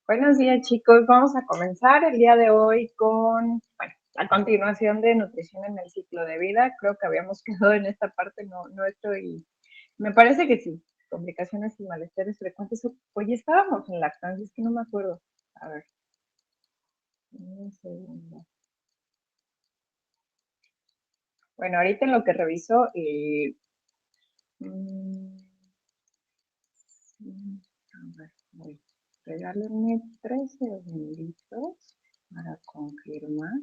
Buenos días, chicos. Vamos a comenzar el día de hoy con, la continuación de nutrición en el ciclo de vida. Creo que habíamos quedado en esta parte, no estoy, me parece que sí, complicaciones y malestares frecuentes. Oye, estábamos en lactancia, es que no me acuerdo. A ver, un segundo. Bueno, ahorita en lo que reviso, mm, a ver, regálenme 13 segunditos para confirmar.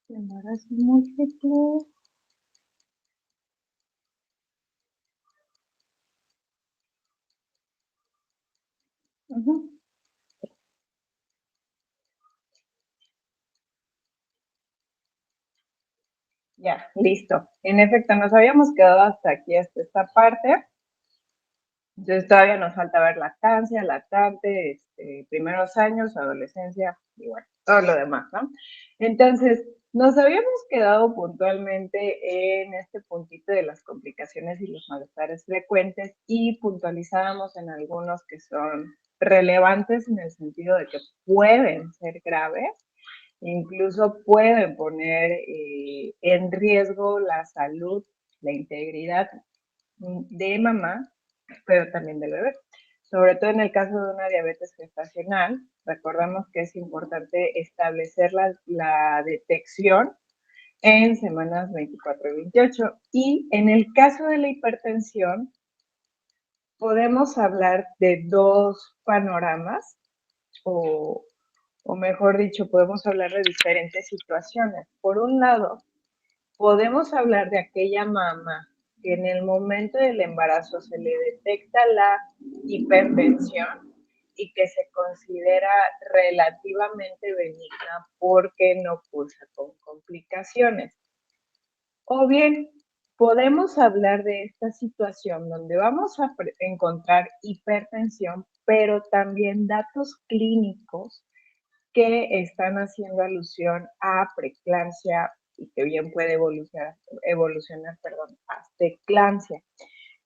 Embarazo múltiple. Ujú. Ya, listo. En efecto, nos habíamos quedado hasta aquí, hasta esta parte. Entonces todavía nos falta ver lactancia, lactante, primeros años, adolescencia y bueno, todo lo demás, ¿no? Entonces, nos habíamos quedado puntualmente en este puntito de las complicaciones y los malestares frecuentes y puntualizábamos en algunos que son relevantes en el sentido de que pueden ser graves, incluso pueden poner en riesgo la salud, la integridad de mamá, pero también del bebé. Sobre todo en el caso de una diabetes gestacional, recordamos que es importante establecer la detección en semanas 24 y 28. Y en el caso de la hipertensión, podemos hablar de dos panoramas, o, o mejor dicho, podemos hablar de diferentes situaciones. Por un lado, podemos hablar de aquella mamá que en el momento del embarazo se le detecta la hipertensión y que se considera relativamente benigna porque no cursa con complicaciones. O bien, podemos hablar de esta situación donde vamos a encontrar hipertensión, pero también datos clínicos que están haciendo alusión a preeclampsia y que bien puede evolucionar hasta eclampsia.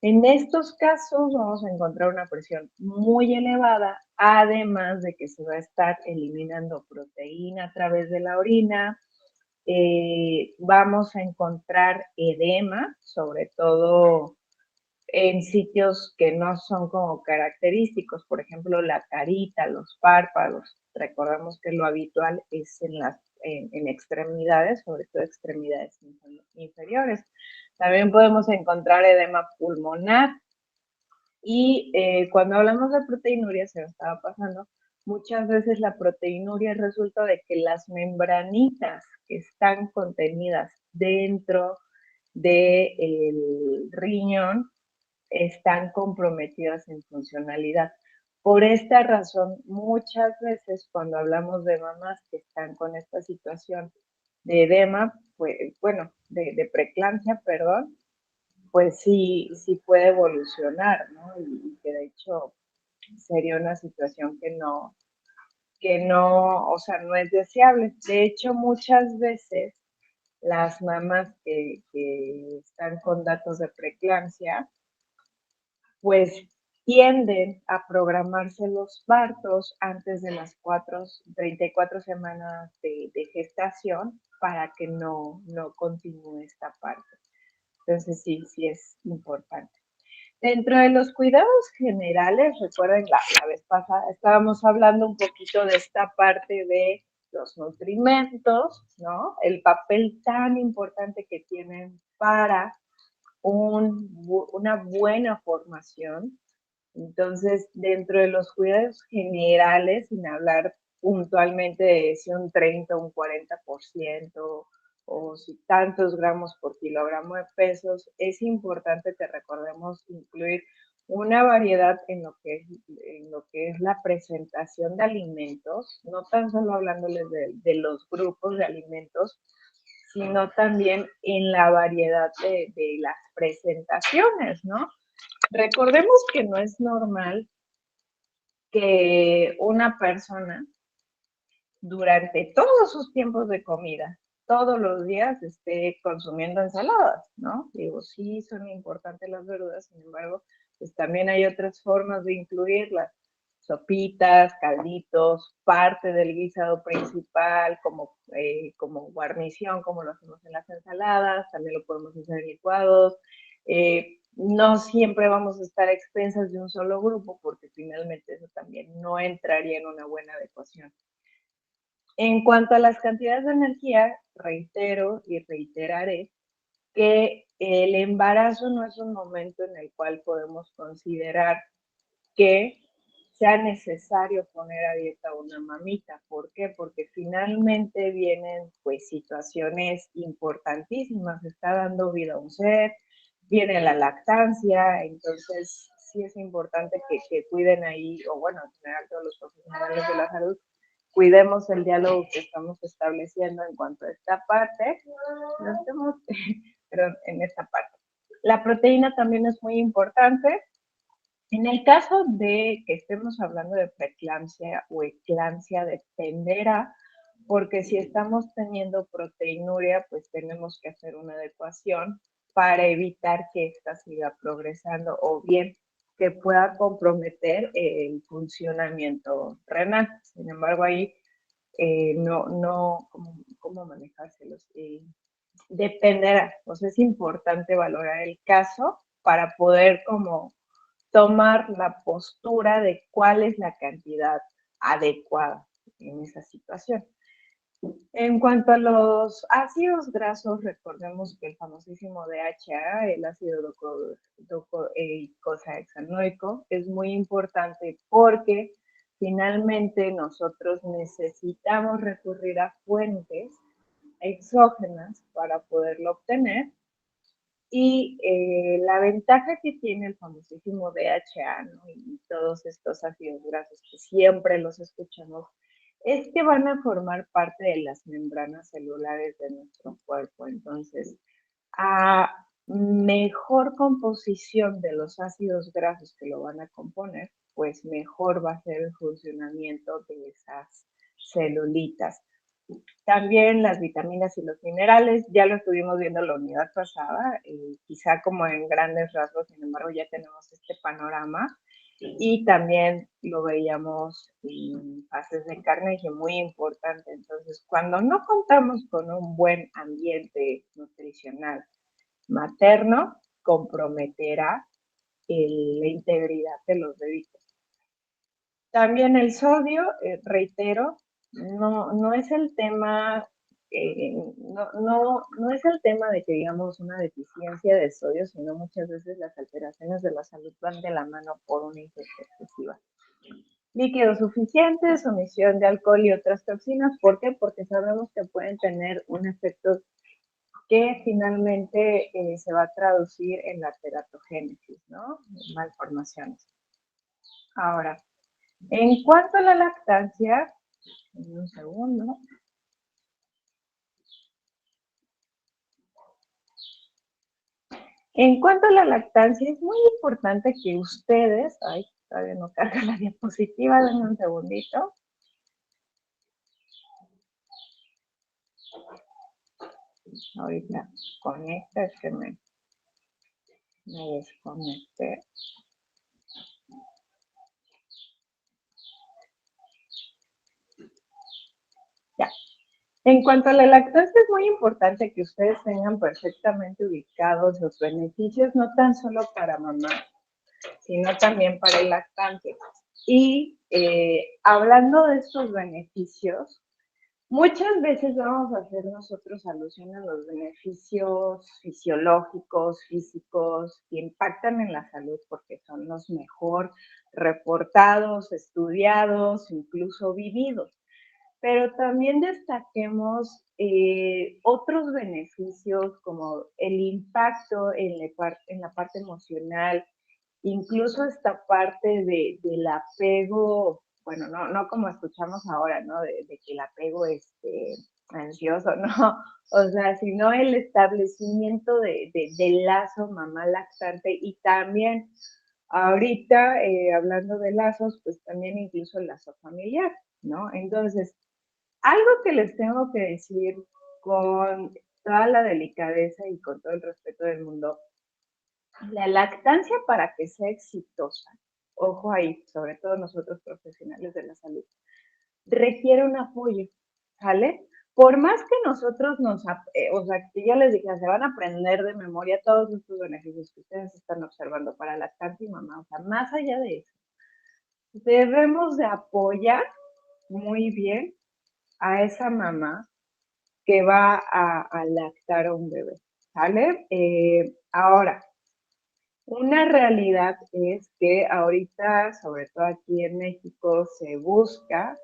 En estos casos vamos a encontrar una presión muy elevada, además de que se va a estar eliminando proteína a través de la orina. Vamos a encontrar edema, sobre todo en sitios que no son como característicos, por ejemplo, la carita, los párpados. Recordamos que lo habitual es en extremidades, sobre todo extremidades inferiores. También podemos encontrar edema pulmonar. Y cuando hablamos de proteinuria, se me estaba pasando, muchas veces la proteinuria resulta de que las membranitas que están contenidas dentro del riñón están comprometidas en funcionalidad. Por esta razón, muchas veces cuando hablamos de mamás que están con esta situación de edema, pues, bueno, de preeclampsia, perdón, pues sí puede evolucionar, ¿no? Y que de hecho sería una situación que no, o sea, no es deseable. De hecho, muchas veces las mamás que están con datos de preeclampsia, pues tienden a programarse los partos antes de las 34 semanas de gestación para que no continúe esta parte. Entonces sí es importante. Dentro de los cuidados generales, recuerden, la vez pasada estábamos hablando un poquito de esta parte de los nutrimentos, ¿no? El papel tan importante que tienen para una buena formación. Entonces, dentro de los cuidados generales, sin hablar puntualmente de si un 30 o un 40%, o si tantos gramos por kilogramo de pesos, es importante que recordemos incluir una variedad en lo que es la presentación de alimentos, no tan solo hablándoles de los grupos de alimentos, sino también en la variedad de las presentaciones, ¿no? Recordemos que no es normal que una persona durante todos sus tiempos de comida, todos los días esté consumiendo ensaladas, ¿no? Digo, sí son importantes las verduras, sin embargo, pues también hay otras formas de incluirlas. Sopitas, calditos, parte del guisado principal, como guarnición, como lo hacemos en las ensaladas, también lo podemos hacer en licuados. No siempre vamos a estar a expensas de un solo grupo, porque finalmente eso también no entraría en una buena adecuación. En cuanto a las cantidades de energía, reitero y reiteraré que el embarazo no es un momento en el cual podemos considerar que sea necesario poner a dieta a una mamita. ¿Por qué? Porque finalmente vienen pues situaciones importantísimas. Está dando vida a un ser, viene la lactancia, entonces sí es importante que cuiden ahí, o bueno, en general todos los profesionales de la salud, cuidemos el diálogo que estamos estableciendo en cuanto a esta parte, no estemos, perdón, en esta parte. La proteína también es muy importante. En el caso de que estemos hablando de preeclampsia o eclampsia, dependerá, porque si estamos teniendo proteinuria, pues tenemos que hacer una adecuación para evitar que ésta siga progresando o bien que pueda comprometer el funcionamiento renal. Sin embargo, ahí ¿cómo manejárselos? Dependerá, pues es importante valorar el caso para poder como tomar la postura de cuál es la cantidad adecuada en esa situación. En cuanto a los ácidos grasos, recordemos que el famosísimo DHA, el ácido docosahexaenoico, es muy importante porque finalmente nosotros necesitamos recurrir a fuentes exógenas para poderlo obtener. Y la ventaja que tiene el famosísimo DHA, ¿no? Y todos estos ácidos grasos que siempre los escuchamos, es que van a formar parte de las membranas celulares de nuestro cuerpo. Entonces, a mejor composición de los ácidos grasos que lo van a componer, pues mejor va a ser el funcionamiento de esas celulitas. También las vitaminas y los minerales, ya lo estuvimos viendo la unidad pasada, quizá como en grandes rasgos, sin embargo ya tenemos este panorama y también lo veíamos en fases de Carnegie, muy importante. Entonces, cuando no contamos con un buen ambiente nutricional materno, comprometerá la integridad de los bebitos. También el sodio, reitero, no es el tema, no es el tema de que digamos una deficiencia de sodio, sino muchas veces las alteraciones de la salud van de la mano por una ingesta excesiva. Líquidos suficientes, omisión de alcohol y otras toxinas. ¿Por qué? Porque sabemos que pueden tener un efecto que finalmente se va a traducir en la teratogénesis, ¿no? Malformaciones. Ahora, en cuanto a la lactancia, un segundo. En cuanto a la lactancia, es muy importante que ustedes, ay, todavía no carga la diapositiva, denme un segundito. Ahorita conecta, es que me desconecté. Ya. En cuanto a la lactancia, es muy importante que ustedes tengan perfectamente ubicados los beneficios, no tan solo para mamá, sino también para el lactante. Y hablando de estos beneficios, muchas veces vamos a hacer nosotros alusión a los beneficios fisiológicos, físicos, que impactan en la salud porque son los mejor reportados, estudiados, incluso vividos. Pero también destaquemos otros beneficios como el impacto en la parte emocional, incluso esta parte del apego, bueno, no como escuchamos ahora, ¿no? De que el apego ansioso, no, o sea, sino el establecimiento del lazo mamá lactante y también Ahorita, hablando de lazos, pues también incluso el lazo familiar, ¿no? Entonces, algo que les tengo que decir con toda la delicadeza y con todo el respeto del mundo, la lactancia para que sea exitosa, ojo ahí, sobre todo nosotros profesionales de la salud, requiere un apoyo, ¿sale? Por más que nosotros o sea, que ya les dije, se van a aprender de memoria todos estos beneficios que ustedes están observando para lactancia y mamá, o sea, más allá de eso, debemos de apoyar muy bien a esa mamá que va a lactar a un bebé, ¿sale? Ahora, una realidad es que ahorita, sobre todo aquí en México, se busca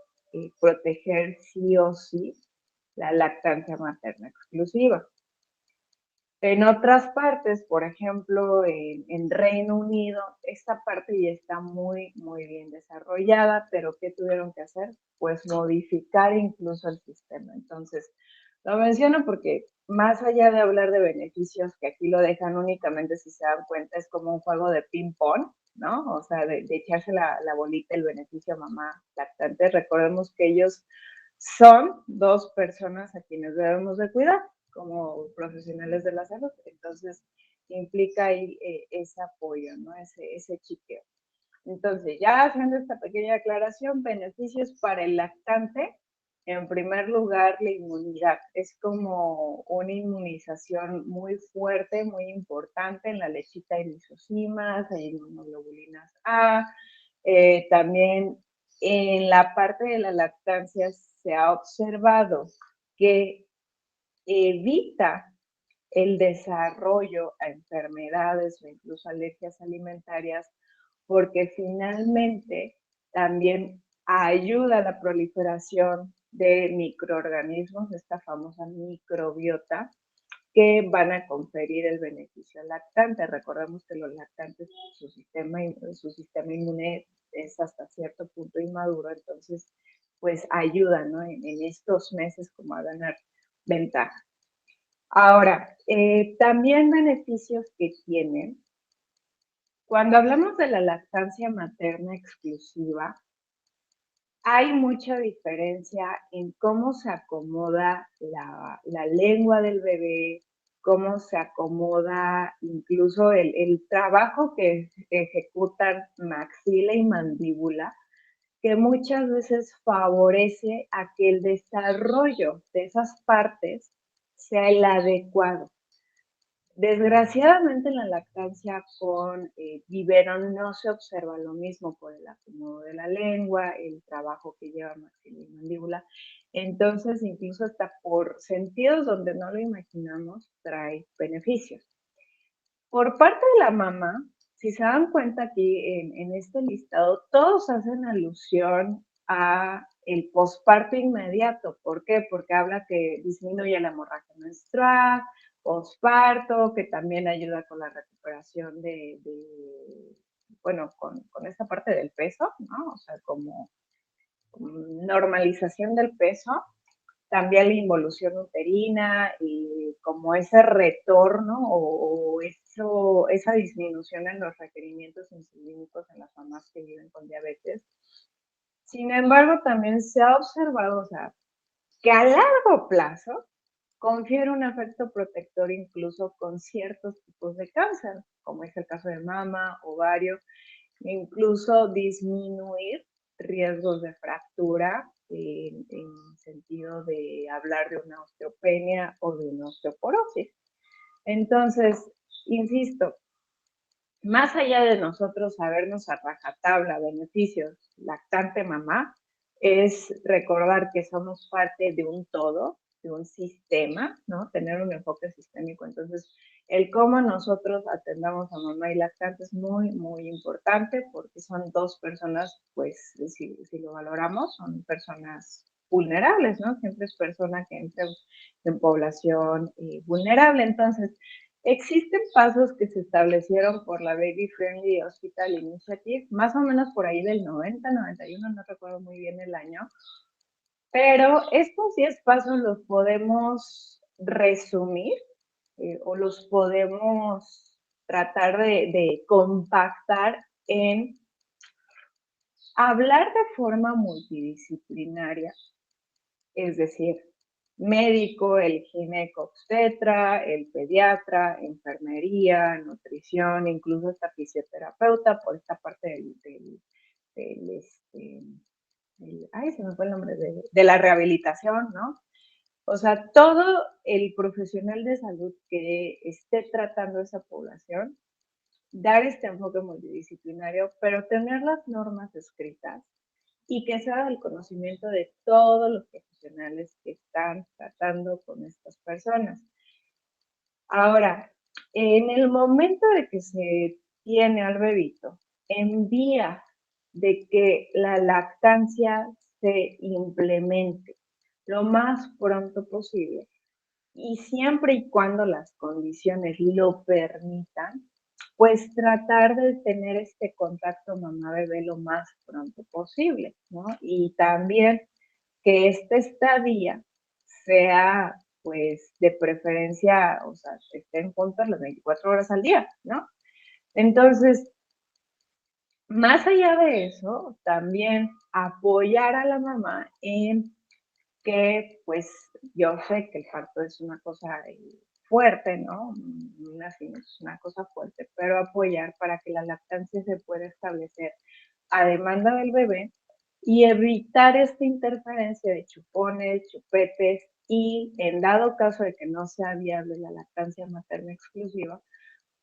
proteger sí o sí la lactancia materna exclusiva. En otras partes, por ejemplo, en Reino Unido, esta parte ya está muy, muy bien desarrollada, pero ¿qué tuvieron que hacer? Pues modificar incluso el sistema. Entonces, lo menciono porque más allá de hablar de beneficios, que aquí lo dejan únicamente, si se dan cuenta, es como un juego de ping-pong, ¿no? O sea, de echarse la bolita, el beneficio a mamá lactante. Recordemos que ellos son dos personas a quienes debemos de cuidar como profesionales de la salud. Entonces, implica ahí ese apoyo, ¿no? Ese chiqueo. Entonces, ya haciendo esta pequeña aclaración, beneficios para el lactante. En primer lugar, la inmunidad. Es como una inmunización muy fuerte, muy importante. En la lechita hay lisocimas, hay inmunoglobulinas A. También en la parte de la lactancia se ha observado que evita el desarrollo a enfermedades o incluso alergias alimentarias, porque finalmente también ayuda a la proliferación de microorganismos, esta famosa microbiota, que van a conferir el beneficio al lactante. Recordemos que los lactantes, su sistema inmune es hasta cierto punto inmaduro, entonces pues ayudan, ¿no? En estos meses como a ganar ventaja. Ahora, también beneficios que tienen. Cuando hablamos de la lactancia materna exclusiva, hay mucha diferencia en cómo se acomoda la lengua del bebé, cómo se acomoda incluso el trabajo que ejecutan maxila y mandíbula, que muchas veces favorece a que el desarrollo de esas partes sea el adecuado. Desgraciadamente en la lactancia con biberón no se observa lo mismo por el acomodo de la lengua, el trabajo que lleva maxila y mandíbula. Entonces, incluso hasta por sentidos donde no lo imaginamos, trae beneficios. Por parte de la mamá, si se dan cuenta aquí en este listado, todos hacen alusión a el posparto inmediato. ¿Por qué? Porque habla que disminuye la hemorragia menstrual, posparto, que también ayuda con la recuperación bueno, con esta parte del peso, ¿no? O sea, como normalización del peso, también la involución uterina y como ese retorno esa disminución en los requerimientos insulínicos en las mamás que viven con diabetes. Sin embargo, también se ha observado, o sea, que a largo plazo confiere un efecto protector incluso con ciertos tipos de cáncer, como es el caso de mama, ovario, incluso disminuir riesgos de fractura en sentido de hablar de una osteopenia o de una osteoporosis. Entonces, insisto, más allá de nosotros sabernos a rajatabla beneficios lactante mamá, es recordar que somos parte de un todo, de un sistema, ¿no? Tener un enfoque sistémico. Entonces, el cómo nosotros atendamos a mamá y lactante es muy, muy importante porque son dos personas, pues, si lo valoramos, son personas vulnerables, ¿no? Siempre es persona que entra en población vulnerable. Entonces, existen pasos que se establecieron por la Baby Friendly Hospital Initiative, más o menos por ahí del 90, 91, no recuerdo muy bien el año, pero estos 10 pasos los podemos resumir o los podemos tratar de compactar en hablar de forma multidisciplinaria, es decir, médico, el gineco-obstetra, el pediatra, enfermería, nutrición, incluso hasta fisioterapeuta, por esta parte ay, se me fue el nombre, de la rehabilitación, ¿no? O sea, todo el profesional de salud que esté tratando esa población, dar este enfoque multidisciplinario, pero tener las normas escritas y que sea del conocimiento de todos los profesionales que están tratando con estas personas. Ahora, en el momento de que se tiene al bebito en vía de que la lactancia se implemente lo más pronto posible y siempre y cuando las condiciones lo permitan, pues tratar de tener este contacto mamá-bebé lo más pronto posible, ¿no? Y también que esta estadía sea, pues, de preferencia, o sea, estén juntos las 24 horas al día, ¿no? Entonces, más allá de eso, también apoyar a la mamá en que, pues, yo sé que el parto es una cosa fuerte, ¿no? Un nacimiento es una cosa fuerte, pero apoyar para que la lactancia se pueda establecer a demanda del bebé y evitar esta interferencia de chupones, chupetes y en dado caso de que no sea viable la lactancia materna exclusiva,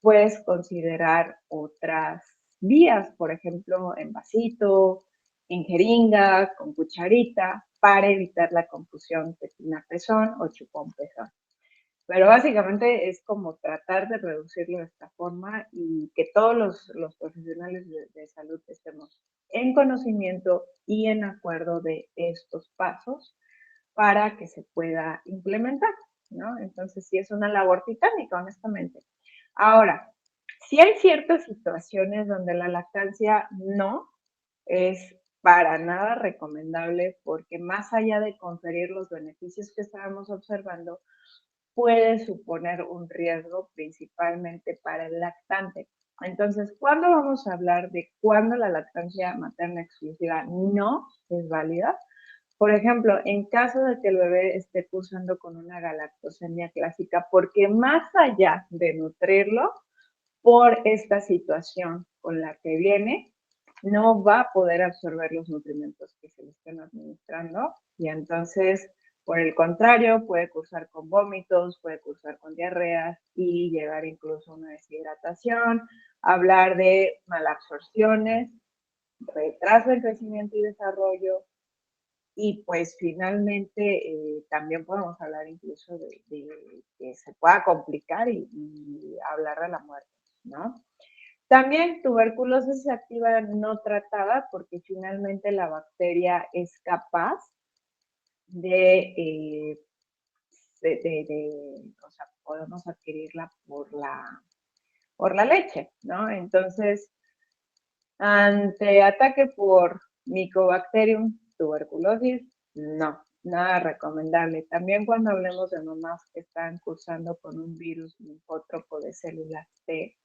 puedes considerar otras vías, por ejemplo, en vasito, en jeringa, con cucharita, para evitar la confusión tetina-pezón o chupón-pezón. Pero básicamente es como tratar de reducirlo de esta forma y que todos los profesionales de salud estemos en conocimiento y en acuerdo de estos pasos para que se pueda implementar, ¿no? Entonces sí es una labor titánica, honestamente. Ahora, sí hay ciertas situaciones donde la lactancia no es para nada recomendable porque más allá de conferir los beneficios que estábamos observando, puede suponer un riesgo principalmente para el lactante. Entonces, ¿cuándo vamos a hablar de cuándo la lactancia materna exclusiva no es válida? Por ejemplo, en caso de que el bebé esté cursando con una galactosemia clásica, porque más allá de nutrirlo, por esta situación con la que viene, no va a poder absorber los nutrimentos que se le estén administrando y entonces, por el contrario, puede cursar con vómitos, puede cursar con diarreas y llegar incluso a una deshidratación, hablar de malabsorciones, retraso en crecimiento y desarrollo, y pues finalmente también podemos hablar incluso de que se pueda complicar y hablar de la muerte, ¿no? También tuberculosis activa no tratada porque finalmente la bacteria es capaz de, o sea, podemos adquirirla por la leche, ¿no? Entonces, ante ataque por Mycobacterium tuberculosis, no, nada recomendable. También cuando hablemos de mamás que están cursando con un virus linfótropo de células T,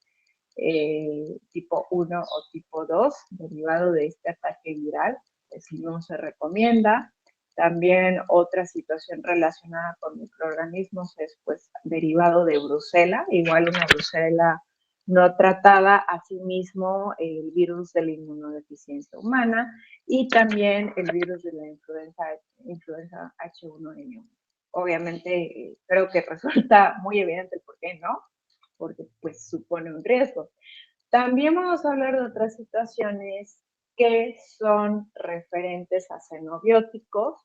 tipo 1 o tipo 2, derivado de este ataque viral, pues no se recomienda. También otra situación relacionada con microorganismos es pues derivado de brucela, igual una brucela no tratada, asimismo el virus de la inmunodeficiencia humana y también el virus de la influenza H1N1. Obviamente creo que resulta muy evidente el por qué no, porque pues supone un riesgo. También vamos a hablar de otras situaciones que son referentes a xenobióticos,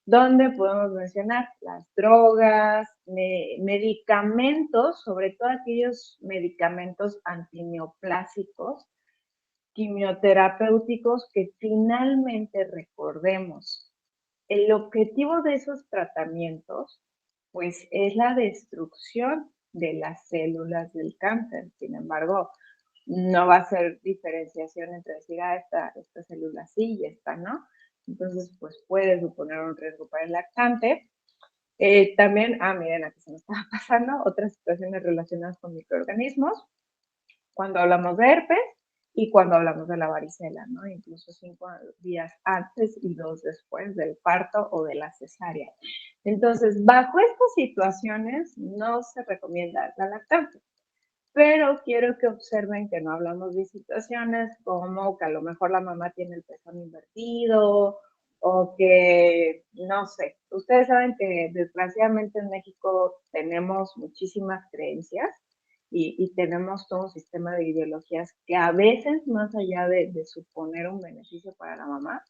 donde podemos mencionar las drogas, medicamentos, sobre todo aquellos medicamentos antineoplásicos, quimioterapéuticos, que finalmente recordemos, el objetivo de esos tratamientos, pues es la destrucción de las células del cáncer. Sin embargo, no va a ser diferenciación entre decir, esta célula sí y esta no. Entonces, pues puede suponer un riesgo para el lactante. También, miren, aquí se me estaba pasando otras situaciones relacionadas con microorganismos. Cuando hablamos de herpes y cuando hablamos de la varicela, ¿no? Incluso 5 días antes y 2 después del parto o de la cesárea. Entonces, bajo estas situaciones no se recomienda la lactancia. Pero quiero que observen que no hablamos de situaciones como que a lo mejor la mamá tiene el pezón invertido o que, no sé, ustedes saben que desgraciadamente en México tenemos muchísimas creencias y tenemos todo un sistema de ideologías que a veces, más allá de suponer un beneficio para la mamá,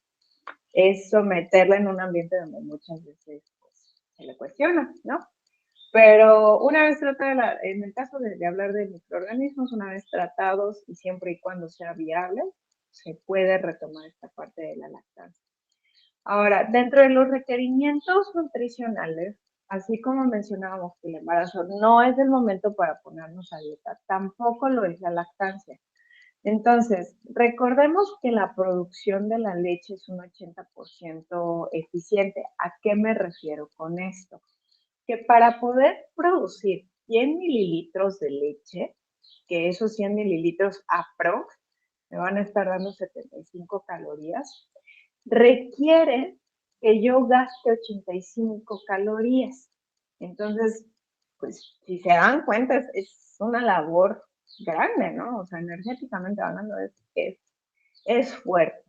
es someterla en un ambiente donde muchas veces pues, se le cuestiona, ¿no? Pero una vez tratada, en el caso de hablar de microorganismos, una vez tratados y siempre y cuando sea viable, se puede retomar esta parte de la lactancia. Ahora, dentro de los requerimientos nutricionales, así como mencionábamos que el embarazo no es el momento para ponernos a dieta, tampoco lo es la lactancia. Entonces, recordemos que la producción de la leche es un 80% eficiente. ¿A qué me refiero con esto? Que para poder producir 100 mililitros de leche, que esos 100 mililitros aprox me van a estar dando 75 calorías, requiere que yo gaste 85 calorías. Entonces, pues si se dan cuenta, es una labor grande, ¿no? O sea, energéticamente hablando, es fuerte.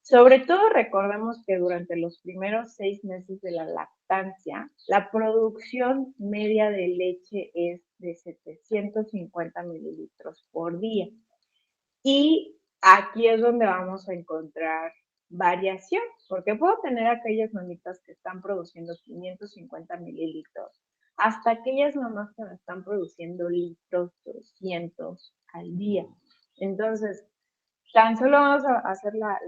Sobre todo recordemos que durante los primeros 6 meses de la lactancia, la producción media de leche es de 750 mililitros por día. Y aquí es donde vamos a encontrar variación, porque puedo tener aquellas mamitas que están produciendo 550 mililitros, hasta aquellas mamás que me están produciendo litros 200 al día. Entonces, tan solo vamos a hacer a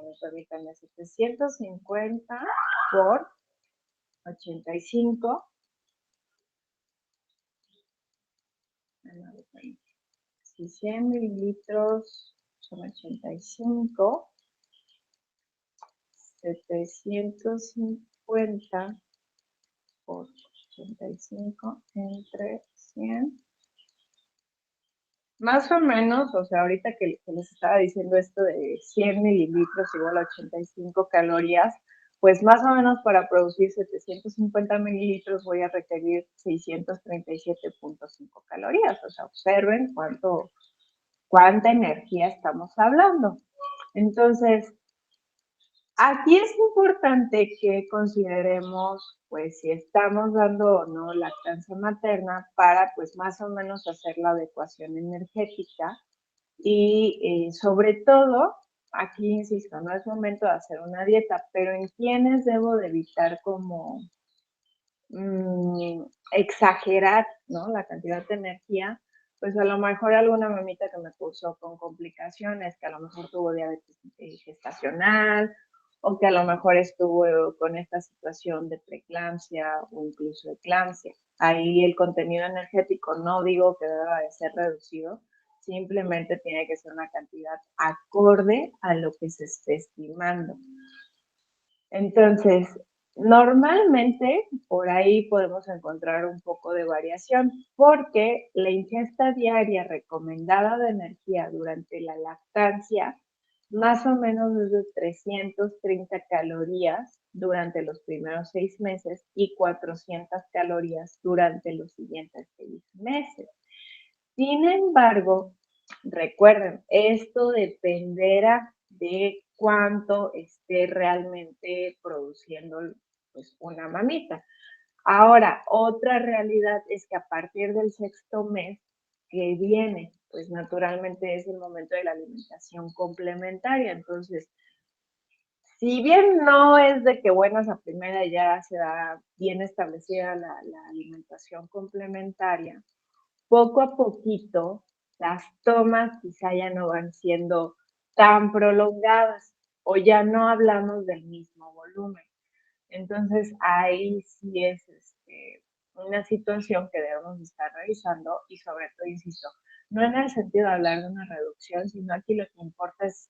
ver, permítanme, 750 por 85. Si 100 mililitros son 85, 750 por 85 entre 100. Más o menos, o sea, ahorita que les estaba diciendo esto de 100 mililitros igual a 85 calorías, pues más o menos para producir 750 mililitros voy a requerir 637.5 calorías. O sea, observen cuánta energía estamos hablando. Entonces, aquí es importante que consideremos, pues, si estamos dando o no lactancia materna para, pues, más o menos hacer la adecuación energética y sobre todo, aquí insisto, no es momento de hacer una dieta, pero en quienes debo de evitar como exagerar, ¿no? La cantidad de energía, pues a lo mejor alguna mamita que me puso con complicaciones, que a lo mejor tuvo diabetes gestacional, o que a lo mejor estuvo con esta situación de preeclampsia o incluso eclampsia. Ahí el contenido energético no digo que deba de ser reducido, simplemente tiene que ser una cantidad acorde a lo que se esté estimando. Entonces, normalmente por ahí podemos encontrar un poco de variación porque la ingesta diaria recomendada de energía durante la lactancia más o menos es de 330 calorías durante los primeros 6 meses y 400 calorías durante los siguientes 6 meses. Sin embargo, recuerden, esto dependerá de cuánto esté realmente produciendo pues, una mamita. Ahora, otra realidad es que a partir del 6º mes que viene, pues naturalmente es el momento de la alimentación complementaria. Entonces, si bien no es de que buenas a primera ya se da bien establecida la alimentación complementaria, poco a poquito las tomas quizá ya no van siendo tan prolongadas o ya no hablamos del mismo volumen. Entonces ahí sí es una situación que debemos estar revisando y sobre todo, insisto, no en el sentido de hablar de una reducción, sino aquí lo que importa es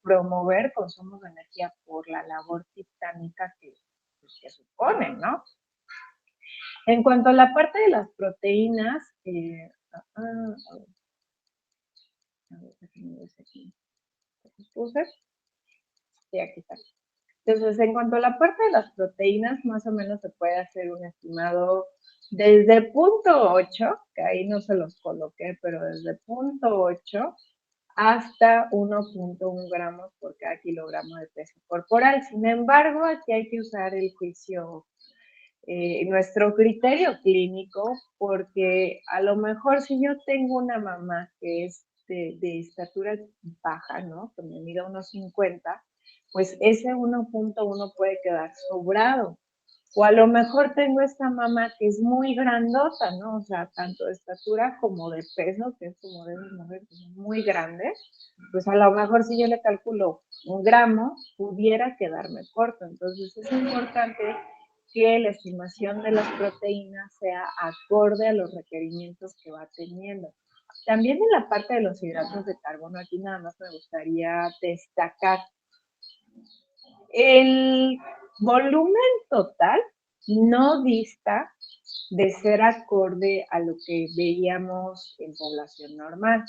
promover consumos de energía por la labor titánica que supone, ¿no? En cuanto a la parte de las proteínas, A ver, déjenme ver si aquí puse. Y aquí está. Entonces, en cuanto a la parte de las proteínas, más o menos se puede hacer un estimado desde 0.8, que ahí no se los coloqué, pero desde 0.8 hasta 1.1 gramos por cada kilogramo de peso corporal. Sin embargo, aquí hay que usar el juicio, nuestro criterio clínico, porque a lo mejor si yo tengo una mamá que es de estatura baja, ¿no? Que me mida unos 50, pues ese 1.1 puede quedar sobrado. O a lo mejor tengo esta mamá que es muy grandota, ¿no? O sea, tanto de estatura como de peso, que es como de una mujer que son muy grandes, pues a lo mejor si yo le calculo 1 gramo, pudiera quedarme corto. Entonces es importante que la estimación de las proteínas sea acorde a los requerimientos que va teniendo. También en la parte de los hidratos de carbono, aquí nada más me gustaría destacar el volumen total no dista de ser acorde a lo que veíamos en población normal.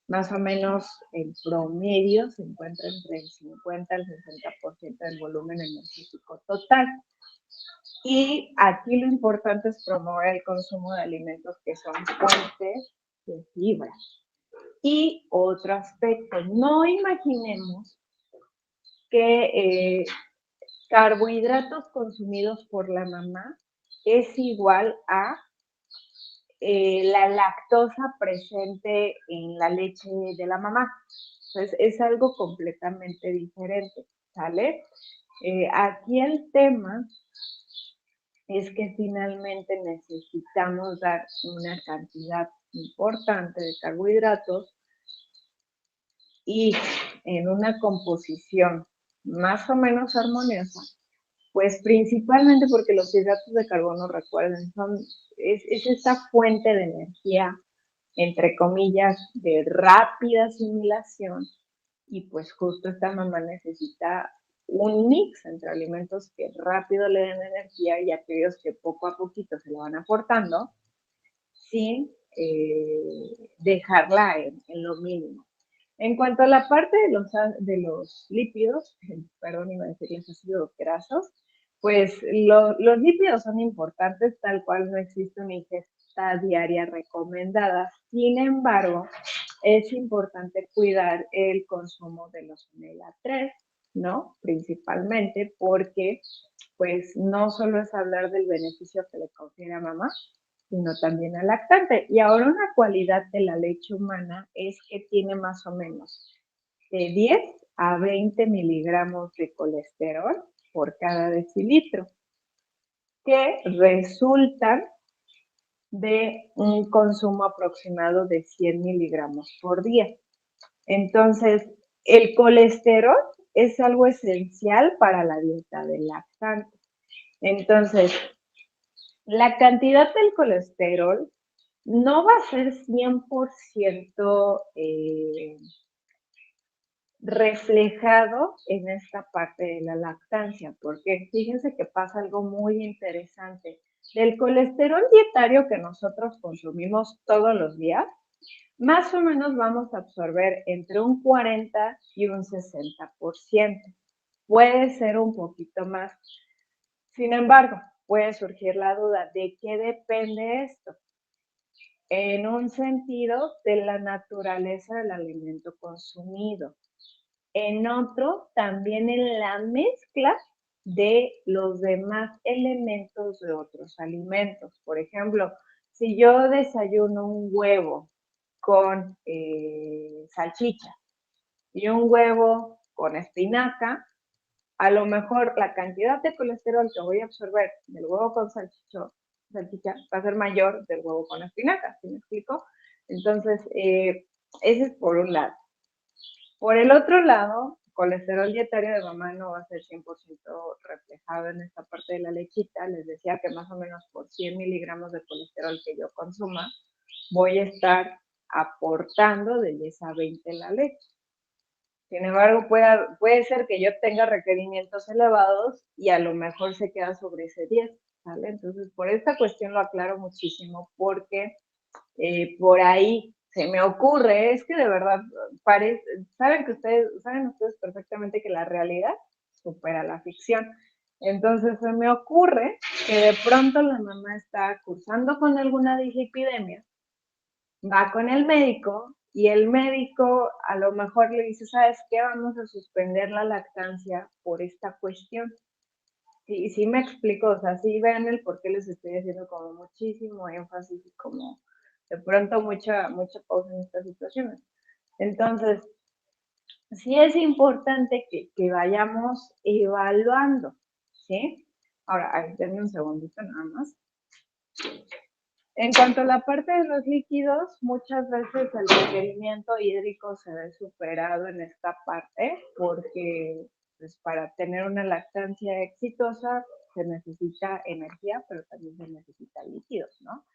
Más o menos el promedio se encuentra entre el 50 al 60% del volumen energético total. Y aquí lo importante es promover el consumo de alimentos que son fuentes de fibra. Y otro aspecto, no imaginemos que carbohidratos consumidos por la mamá es igual a la lactosa presente en la leche de la mamá. Entonces, es algo completamente diferente, ¿sale? Aquí el tema es que finalmente necesitamos dar una cantidad importante de carbohidratos y en una composición más o menos armoniosa, pues principalmente porque los hidratos de carbono, recuerden, es esta fuente de energía, entre comillas, de rápida asimilación, y pues justo esta mamá necesita un mix entre alimentos que rápido le den energía y aquellos que poco a poquito se le van aportando sin dejarla en lo mínimo. En cuanto a la parte de los lípidos, perdón, iba a decir los ácidos grasos, pues los lípidos son importantes, tal cual no existe una ingesta diaria recomendada. Sin embargo, es importante cuidar el consumo de los omega 3, ¿no? Principalmente porque, pues, no solo es hablar del beneficio que le confiere a mamá, sino también al lactante. Y ahora una cualidad de la leche humana es que tiene más o menos de 10 a 20 miligramos de colesterol por cada decilitro, que resultan de un consumo aproximado de 100 miligramos por día. Entonces, el colesterol es algo esencial para la dieta del lactante. Entonces, la cantidad del colesterol no va a ser 100% reflejado en esta parte de la lactancia, porque fíjense que pasa algo muy interesante. Del colesterol dietario que nosotros consumimos todos los días, más o menos vamos a absorber entre un 40 y un 60%. Puede ser un poquito más. Sin embargo, puede surgir la duda de qué depende esto. En un sentido, de la naturaleza del alimento consumido. En otro, también en la mezcla de los demás elementos de otros alimentos. Por ejemplo, si yo desayuno un huevo con salchicha y un huevo con espinaca, a lo mejor la cantidad de colesterol que voy a absorber del huevo con salchicha va a ser mayor del huevo con espinaca, ¿sí me explico? Entonces, ese es por un lado. Por el otro lado, colesterol dietario de mamá no va a ser 100% reflejado en esta parte de la lechita. Les decía que más o menos por 100 miligramos de colesterol que yo consuma, voy a estar aportando de 10 a 20 la leche. Sin embargo, puede ser que yo tenga requerimientos elevados y a lo mejor se queda sobre ese 10, ¿vale? Entonces, por esta cuestión lo aclaro muchísimo porque por ahí se me ocurre, es que de verdad, parece, saben ustedes perfectamente que la realidad supera la ficción. Entonces se me ocurre que de pronto la mamá está cursando con alguna dislipidemia, va con el médico y el médico a lo mejor le dice, ¿sabes qué? Vamos a suspender la lactancia por esta cuestión. Sí, sí me explico, o sea, sí vean el por qué les estoy haciendo como muchísimo énfasis y como de pronto mucha pausa en estas situaciones. Entonces, sí es importante que vayamos evaluando, ¿sí? Ahora, denme un segundito nada más. En cuanto a la parte de los líquidos, muchas veces el requerimiento hídrico se ve superado en esta parte porque pues, para tener una lactancia exitosa se necesita energía, pero también se necesita líquidos, ¿no?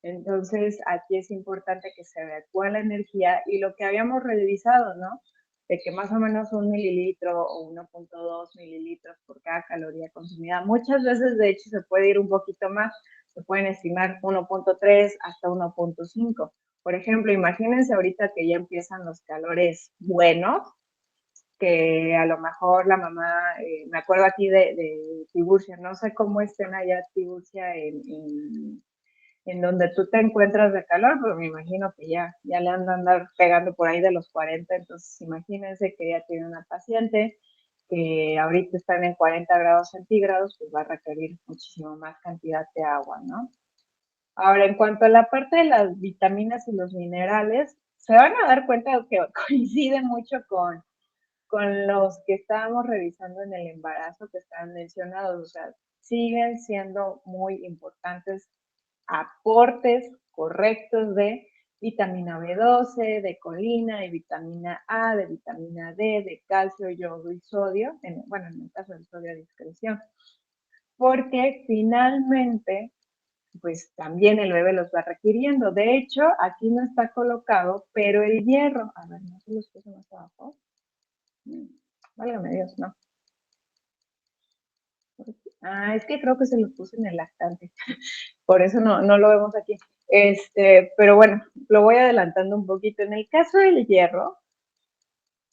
Entonces, aquí es importante que se adecue la energía y lo que habíamos revisado, ¿no? De que más o menos 1 mililitro o 1.2 mililitros por cada caloría consumida. Muchas veces, de hecho, se puede ir un poquito más. Se pueden estimar 1.3 hasta 1.5. Por ejemplo, imagínense ahorita que ya empiezan los calores buenos, que a lo mejor la mamá, me acuerdo aquí de Tiburcia, no sé cómo estén allá Tiburcia en donde tú te encuentras de calor, pero me imagino que ya le han de andar pegando por ahí de los 40, entonces imagínense que ya tiene una paciente que ahorita están en 40 grados centígrados, pues va a requerir muchísimo más cantidad de agua, ¿no? Ahora, en cuanto a la parte de las vitaminas y los minerales, se van a dar cuenta que coinciden mucho con los que estábamos revisando en el embarazo que estaban mencionados, o sea, siguen siendo muy importantes aportes correctos de vitamina B12, de colina, de vitamina A, de vitamina D, de calcio, yodo y sodio, bueno, en el caso del sodio a discreción, porque finalmente pues también el bebé los va requiriendo. De hecho, aquí no está colocado, pero el hierro, a ver, no se los puse más abajo. Válgame Dios, no. Ah, es que creo que se los puse en el lactante. Por eso no lo vemos aquí. Pero bueno, lo voy adelantando un poquito. En el caso del hierro,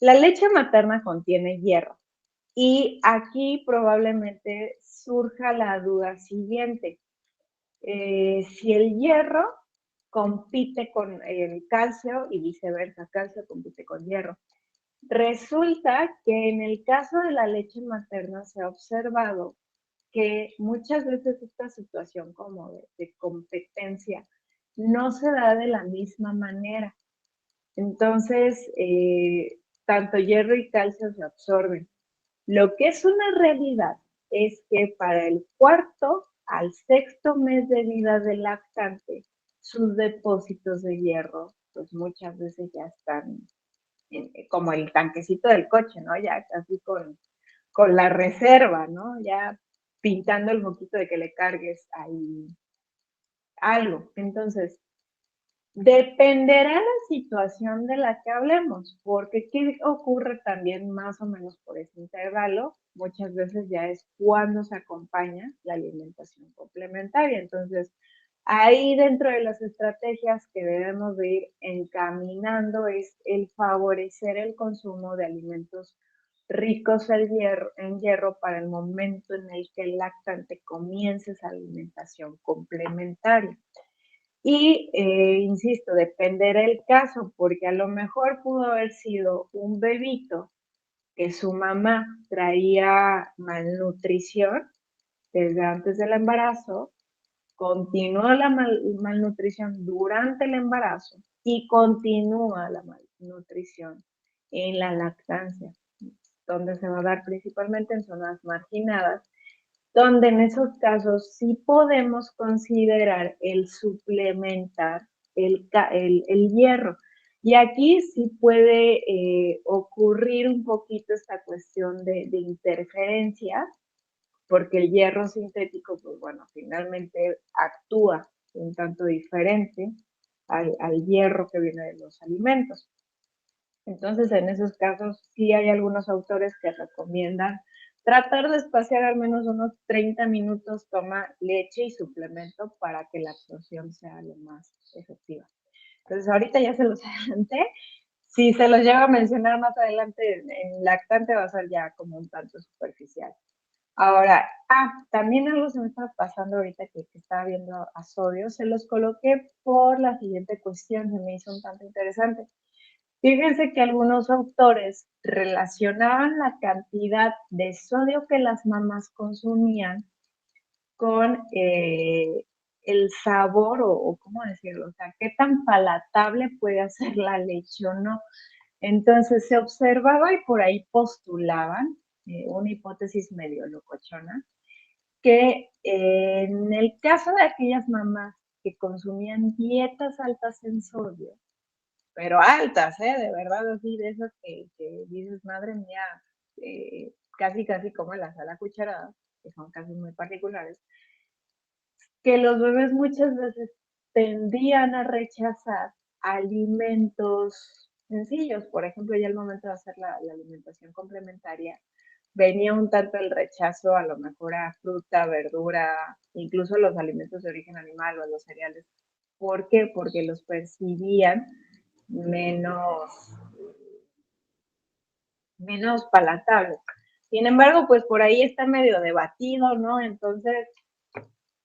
la leche materna contiene hierro. Y aquí probablemente surja la duda siguiente. Si el hierro compite con el calcio y viceversa, calcio compite con hierro. Resulta que en el caso de la leche materna se ha observado que muchas veces esta situación como de competencia no se da de la misma manera. Entonces, tanto hierro y calcio se absorben. Lo que es una realidad es que para el cuarto al sexto mes de vida del lactante, sus depósitos de hierro, pues muchas veces ya están como el tanquecito del coche, ¿no? Ya casi con la reserva, ¿no? Ya pintando el poquito de que le cargues ahí algo. Entonces, dependerá la situación de la que hablemos, porque ¿qué ocurre también más o menos por ese intervalo? Muchas veces ya es cuando se acompaña la alimentación complementaria. Entonces, ahí dentro de las estrategias que debemos de ir encaminando es el favorecer el consumo de alimentos ricos en hierro para el momento en el que el lactante comience esa alimentación complementaria. Y, insisto, dependerá el caso, porque a lo mejor pudo haber sido un bebito que su mamá traía malnutrición desde antes del embarazo, continuó la malnutrición durante el embarazo y continúa la malnutrición en la lactancia, donde se va a dar principalmente en zonas marginadas, donde en esos casos sí podemos considerar el suplementar el hierro. Y aquí sí puede ocurrir un poquito esta cuestión de interferencia, porque el hierro sintético, pues bueno, finalmente actúa un tanto diferente al hierro que viene de los alimentos. Entonces, en esos casos, sí hay algunos autores que recomiendan tratar de espaciar al menos unos 30 minutos, toma leche y suplemento para que la absorción sea lo más efectiva. Entonces, ahorita ya se los adelanté. Si se los llevo a mencionar más adelante en lactante, va a ser ya como un tanto superficial. Ahora, también algo se me está pasando ahorita que estaba viendo a sodio, se los coloqué por la siguiente cuestión, se me hizo un tanto interesante. Fíjense que algunos autores relacionaban la cantidad de sodio que las mamás consumían con el sabor o cómo decirlo, o sea, qué tan palatable puede hacer la leche o no. Entonces se observaba y por ahí postulaban una hipótesis medio locochona, que en el caso de aquellas mamás que consumían dietas altas en sodio, pero altas, de verdad, así de esas que dices, madre mía, casi como las a la cucharada, que son casi muy particulares, que los bebés muchas veces tendían a rechazar alimentos sencillos. Por ejemplo, ya al momento de hacer la alimentación complementaria, venía un tanto el rechazo a lo mejor a fruta, verdura, incluso los alimentos de origen animal o los cereales. ¿Por qué? Porque los percibían menos, menos palatables. Sin embargo, pues por ahí está medio debatido, ¿no? Entonces,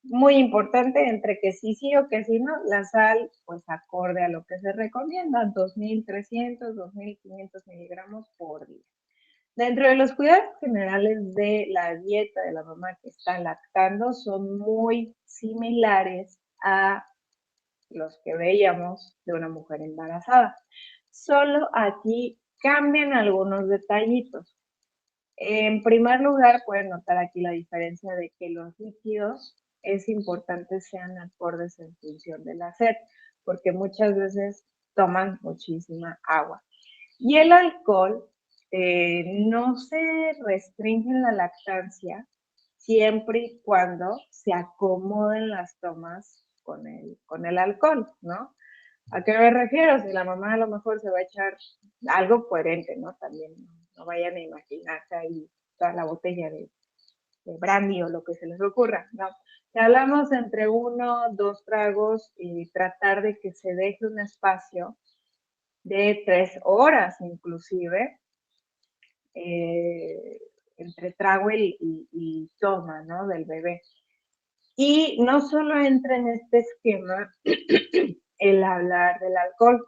muy importante entre que sí o que sí no, la sal, pues acorde a lo que se recomienda, 2.300, 2.500 miligramos por día. Dentro de los cuidados generales de la dieta de la mamá que está lactando son muy similares a los que veíamos de una mujer embarazada. Solo aquí cambian algunos detallitos. En primer lugar, pueden notar aquí la diferencia de que los líquidos es importante sean acordes en función de la sed, porque muchas veces toman muchísima agua. Y el alcohol no se restringe en la lactancia siempre y cuando se acomoden las tomas con el alcohol, ¿no? ¿A qué me refiero? Si la mamá a lo mejor se va a echar algo coherente, ¿no? También no vayan a imaginarse ahí toda la botella de brandy o lo que se les ocurra, ¿no? Si hablamos entre 1, 2 tragos y tratar de que se deje un espacio de 3 horas inclusive, entre trago y toma, ¿no? Del bebé. Y no solo entra en este esquema el hablar del alcohol,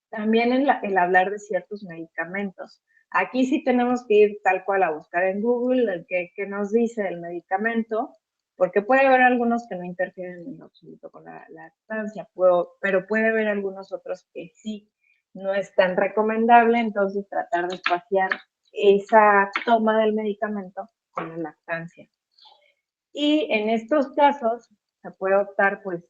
también el hablar de ciertos medicamentos. Aquí sí tenemos que ir tal cual a buscar en Google el que nos dice el medicamento, porque puede haber algunos que no interfieren en absoluto con la lactancia, pero puede haber algunos otros que sí no es tan recomendable, entonces tratar de espaciar esa toma del medicamento con la lactancia. Y en estos casos se puede optar pues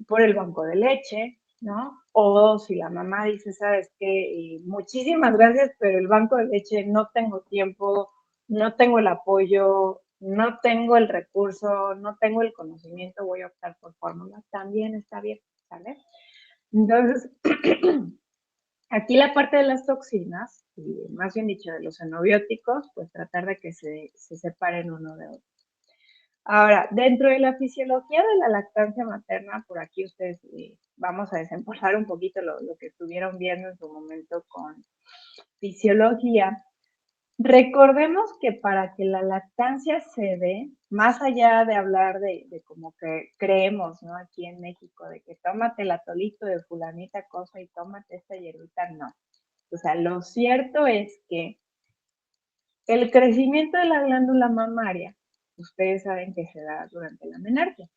por el banco de leche, ¿no? O si la mamá dice, sabes qué, muchísimas gracias, pero el banco de leche no tengo tiempo, no tengo el apoyo, no tengo el recurso, no tengo el conocimiento, voy a optar por fórmula, también está bien, ¿sale? Entonces, aquí la parte de las toxinas, y más bien dicho de los xenobióticos, pues tratar de que se separen uno de otro. Ahora, dentro de la fisiología de la lactancia materna, por aquí ustedes vamos a desempolvar un poquito lo que estuvieron viendo en su momento con fisiología. Recordemos que para que la lactancia se dé, más allá de hablar de como que creemos, ¿no? Aquí en México, de que tómate el atolito de fulanita cosa y tómate esta hierbita, no. O sea, lo cierto es que el crecimiento de la glándula mamaria, ustedes saben que se da durante la menarquia.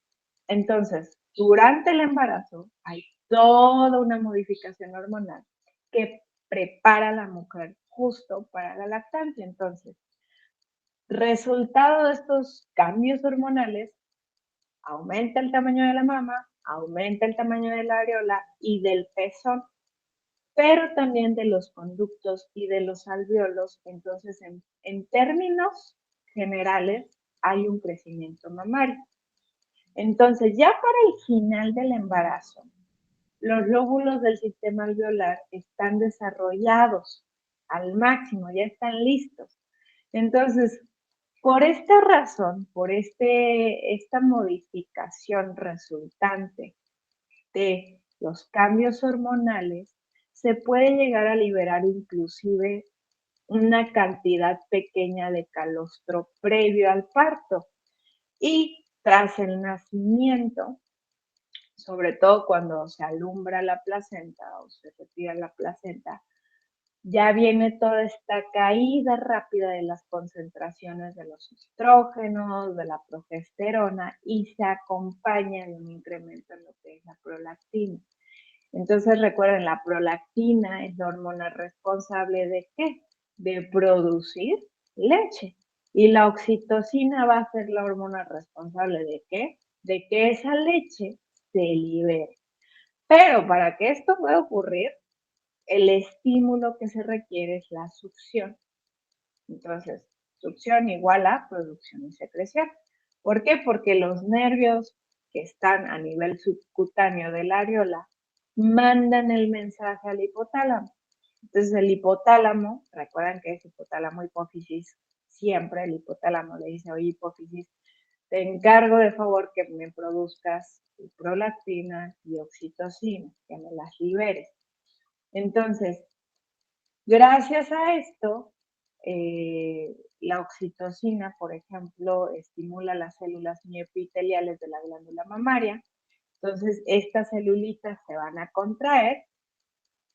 Entonces, durante el embarazo hay toda una modificación hormonal que prepara a la mujer justo para la lactancia. Entonces, resultado de estos cambios hormonales, aumenta el tamaño de la mama, aumenta el tamaño de la areola y del pezón, pero también de los conductos y de los alveolos. Entonces, en términos generales, hay un crecimiento mamario. Entonces, ya para el final del embarazo, los lóbulos del sistema alveolar están desarrollados al máximo, ya están listos. Entonces, por esta razón, por esta modificación resultante de los cambios hormonales, se puede llegar a liberar inclusive una cantidad pequeña de calostro previo al parto. Y tras el nacimiento, sobre todo cuando se alumbra la placenta o se retira la placenta, ya viene toda esta caída rápida de las concentraciones de los estrógenos, de la progesterona, y se acompaña de un incremento en lo que es la prolactina. Entonces recuerden, la prolactina es la hormona responsable ¿de qué? De producir leche. Y la oxitocina va a ser la hormona responsable ¿de qué? De que esa leche se libere. Pero para que esto pueda ocurrir, el estímulo que se requiere es la succión. Entonces, succión igual a producción y secreción. ¿Por qué? Porque los nervios que están a nivel subcutáneo de la areola mandan el mensaje al hipotálamo. Entonces, el hipotálamo, recuerden que es hipotálamo hipófisis, siempre el hipotálamo le dice, oye, hipófisis, te encargo de favor que me produzcas prolactina y oxitocina, que me las liberes. Entonces, gracias a esto, la oxitocina, por ejemplo, estimula las células mioepiteliales de la glándula mamaria. Entonces, estas celulitas se van a contraer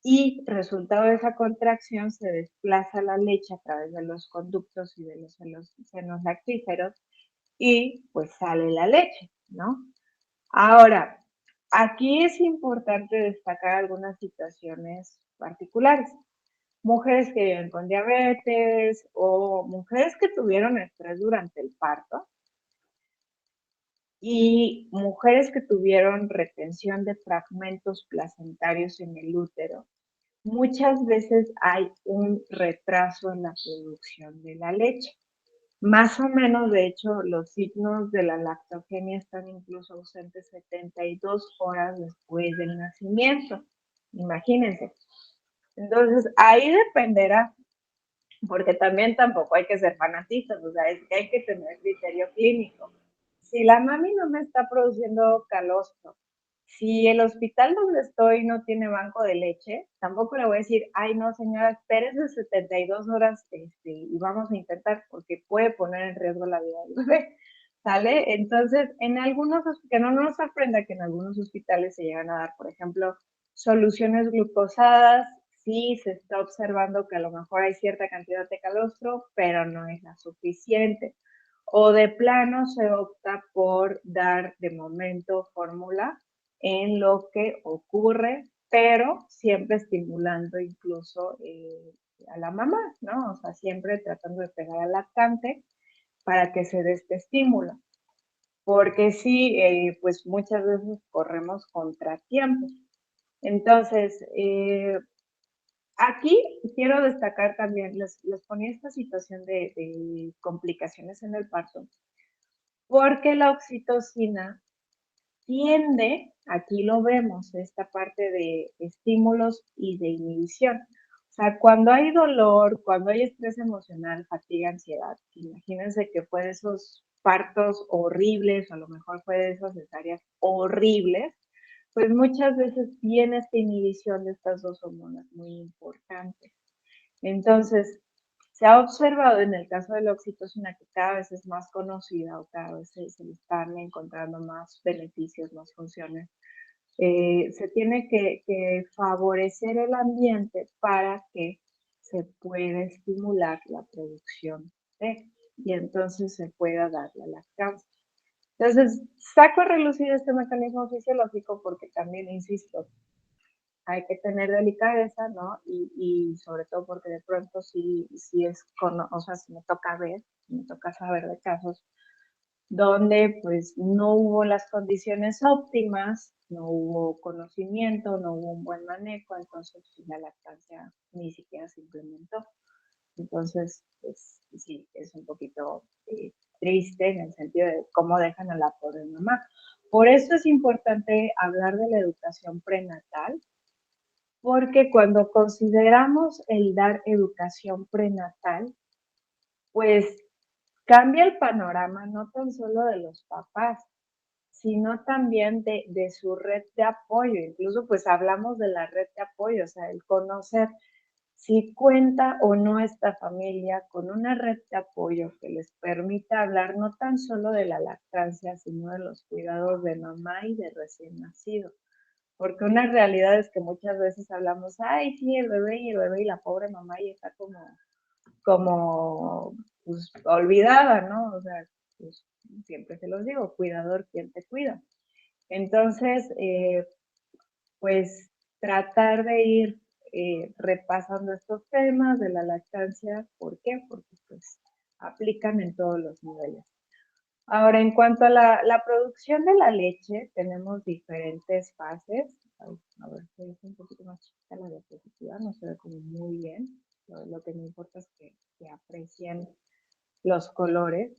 y resultado de esa contracción se desplaza la leche a través de los conductos y de los senos lactíferos y pues sale la leche, ¿no? Ahora, aquí es importante destacar algunas situaciones particulares. Mujeres que viven con diabetes o mujeres que tuvieron estrés durante el parto y mujeres que tuvieron retención de fragmentos placentarios en el útero. Muchas veces hay un retraso en la producción de la leche. Más o menos, de hecho, los signos de la lactogenia están incluso ausentes 72 horas después del nacimiento. Imagínense. Entonces, ahí dependerá, porque también tampoco hay que ser fanatistas, o sea, es que hay que tener criterio clínico. Si la mami no me está produciendo calostro, si el hospital donde estoy no tiene banco de leche, tampoco le voy a decir, ay no señora, espérese 72 horas y vamos a intentar, porque puede poner en riesgo la vida del bebé, ¿sale? Entonces, en algunos, que no nos sorprenda que en algunos hospitales se llegan a dar, por ejemplo, soluciones glucosadas, sí se está observando que a lo mejor hay cierta cantidad de calostro, pero no es la suficiente. O de plano se opta por dar de momento fórmula en lo que ocurre, pero siempre estimulando incluso a la mamá, ¿no? O sea, siempre tratando de pegar al lactante para que se dé este estímulo. Porque sí, pues muchas veces corremos contratiempos. Entonces, aquí quiero destacar también, les ponía esta situación de complicaciones en el parto, porque la oxitocina tiende, aquí lo vemos, esta parte de estímulos y de inhibición. O sea, cuando hay dolor, cuando hay estrés emocional, fatiga, ansiedad, imagínense que fue de esos partos horribles, o a lo mejor fue de esas cesáreas horribles, pues muchas veces tiene esta inhibición de estas dos hormonas muy importantes. Entonces, se ha observado en el caso de la oxitocina que cada vez es más conocida o cada vez se le están encontrando más beneficios, más funciones. Se tiene que favorecer el ambiente para que se pueda estimular la producción y entonces se pueda dar la lactancia. Entonces, saco a relucir este mecanismo fisiológico porque también, insisto, hay que tener delicadeza, ¿no? Y sobre todo porque de pronto sí es, o sea, si me toca ver, me toca saber de casos donde pues no hubo las condiciones óptimas, no hubo conocimiento, no hubo un buen manejo, entonces pues, la lactancia ni siquiera se implementó. Entonces, pues sí, es un poquito triste en el sentido de cómo dejan a la pobre mamá. Por eso es importante hablar de la educación prenatal, porque cuando consideramos el dar educación prenatal, pues cambia el panorama no tan solo de los papás, sino también de su red de apoyo. Incluso pues hablamos de la red de apoyo, o sea, el conocer si cuenta o no esta familia con una red de apoyo que les permita hablar no tan solo de la lactancia, sino de los cuidados de mamá y de recién nacido. Porque una realidad es que muchas veces hablamos, ay, sí, el bebé y la pobre mamá y está como pues, olvidada, ¿no? O sea, pues, siempre se los digo, cuidador, ¿quién te cuida? Entonces, pues tratar de ir repasando estos temas de la lactancia. ¿Por qué? Porque pues aplican en todos los niveles. Ahora, en cuanto a la producción de la leche, tenemos diferentes fases. Ay, a ver, si es un poquito más chiquita la diapositiva, no se ve como muy bien. Lo que me importa es que aprecien los colores.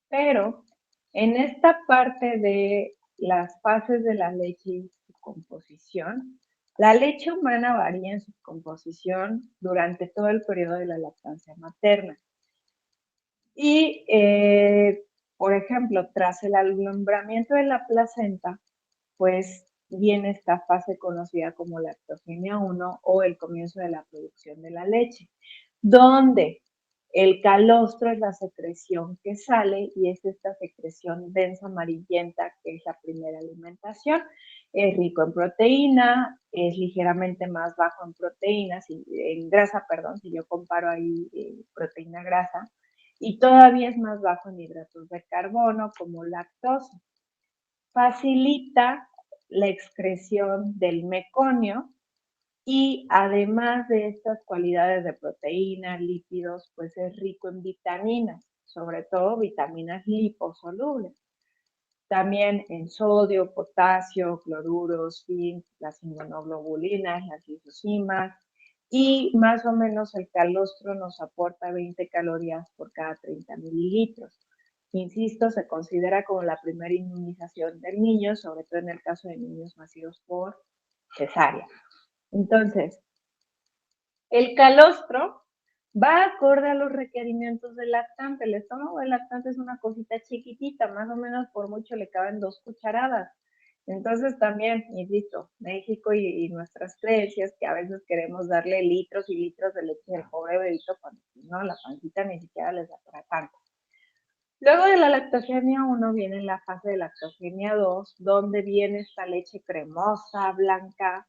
Pero en esta parte de las fases de la leche y su composición, la leche humana varía en su composición durante todo el periodo de la lactancia materna. Y, por ejemplo, tras el alumbramiento de la placenta, pues viene esta fase conocida como lactogenia 1 o el comienzo de la producción de la leche, donde el calostro es la secreción que sale y es esta secreción densa amarillenta que es la primera alimentación. Es rico en proteína, es ligeramente más bajo en proteínas, en grasa, perdón, si yo comparo ahí proteína grasa, y todavía es más bajo en hidratos de carbono como lactosa. Facilita la excreción del meconio y además de estas cualidades de proteína, lípidos, pues es rico en vitaminas, sobre todo vitaminas liposolubles. También en sodio, potasio, cloruros, zinc, las inmunoglobulinas, las lisosimas, y más o menos el calostro nos aporta 20 calorías por cada 30 mililitros. Insisto, se considera como la primera inmunización del niño, sobre todo en el caso de niños nacidos por cesárea. Entonces, el calostro va acorde a los requerimientos del lactante. El estómago del lactante es una cosita chiquitita, más o menos por mucho le caben 2 cucharadas. Entonces también, insisto, México y nuestras creencias que a veces queremos darle litros y litros de leche al pobre bebito cuando no, la pancita ni siquiera les da para tanto. Luego de la lactogenia 1 viene la fase de lactogenia 2, donde viene esta leche cremosa, blanca.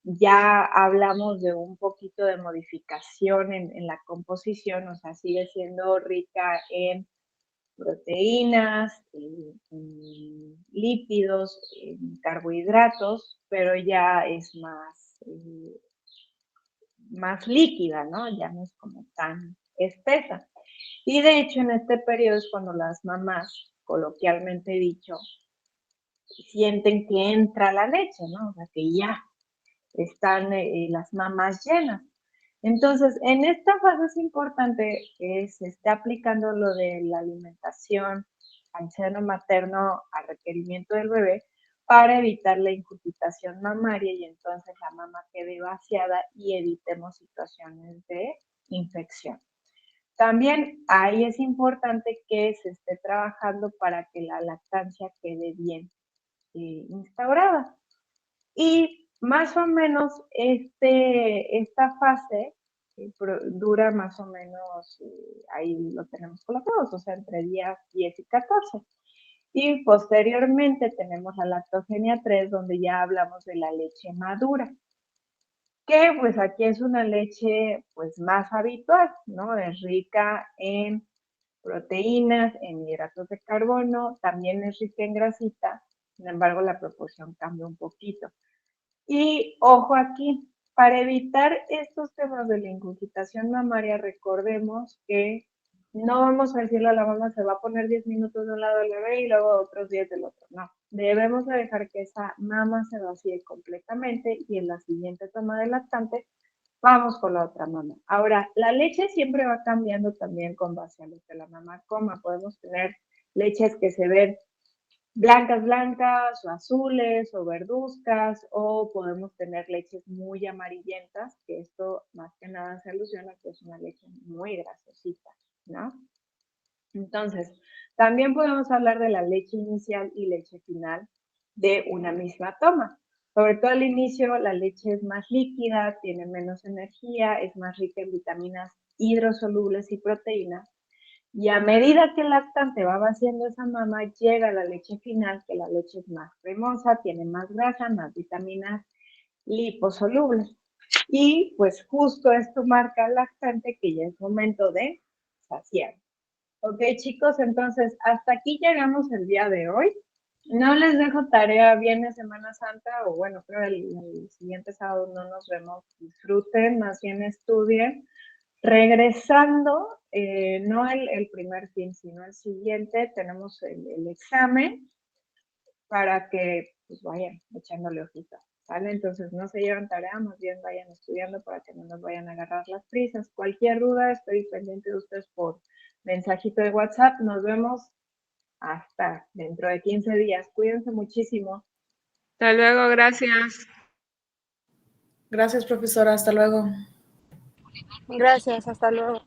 Ya hablamos de un poquito de modificación en la composición, o sea, sigue siendo rica en proteínas, en lípidos, en carbohidratos, pero ya es más líquida, ¿no? Ya no es como tan espesa. Y de hecho, en este periodo es cuando las mamás, coloquialmente dicho, sienten que entra la leche, ¿no? O sea, que ya están las mamás llenas. Entonces, en esta fase es importante que se esté aplicando lo de la alimentación al seno materno a requerimiento del bebé para evitar la incapacitación mamaria y entonces la mama quede vaciada y evitemos situaciones de infección. También ahí es importante que se esté trabajando para que la lactancia quede bien instaurada. Y más o menos esta fase dura más o menos, ahí lo tenemos colocados, o sea, entre días 10 y 14. Y posteriormente tenemos la lactogenia 3, donde ya hablamos de la leche madura, que pues aquí es una leche pues más habitual, ¿no? Es rica en proteínas, en hidratos de carbono, también es rica en grasita, sin embargo la proporción cambia un poquito. Y ojo aquí, para evitar estos temas de la incapacitación mamaria, recordemos que no vamos a decirle a la mamá se va a poner 10 minutos de un lado del bebé y luego otros 10 del otro. No, debemos de dejar que esa mama se vacíe completamente y en la siguiente toma de lactante vamos con la otra mama. Ahora, la leche siempre va cambiando también con base a lo que la mamá coma. Podemos tener leches que se ven blancas, blancas, o azules, o verduzcas, o podemos tener leches muy amarillentas, que esto más que nada se alusiona que es una leche muy grasosita, ¿no? Entonces, también podemos hablar de la leche inicial y leche final de una misma toma. Sobre todo al inicio, la leche es más líquida, tiene menos energía, es más rica en vitaminas hidrosolubles y proteínas. Y a medida que el lactante va vaciando esa mama, llega la leche final, que la leche es más cremosa, tiene más grasa, más vitaminas liposolubles. Y pues justo esto marca al lactante que ya es momento de saciar. Ok, chicos, entonces hasta aquí llegamos el día de hoy. No les dejo tarea viernes, Semana Santa, o bueno, creo el siguiente sábado no nos vemos. Disfruten, más bien estudien. Regresando, no el primer fin, sino el siguiente, tenemos el examen para que pues, vayan echándole ojito, ¿vale? Entonces no se llevan tarea, más bien vayan estudiando para que no nos vayan a agarrar las prisas. Cualquier duda, estoy pendiente de ustedes por mensajito de WhatsApp. Nos vemos hasta dentro de 15 días. Cuídense muchísimo. Hasta luego, gracias. Gracias, profesora. Hasta luego. Gracias, hasta luego.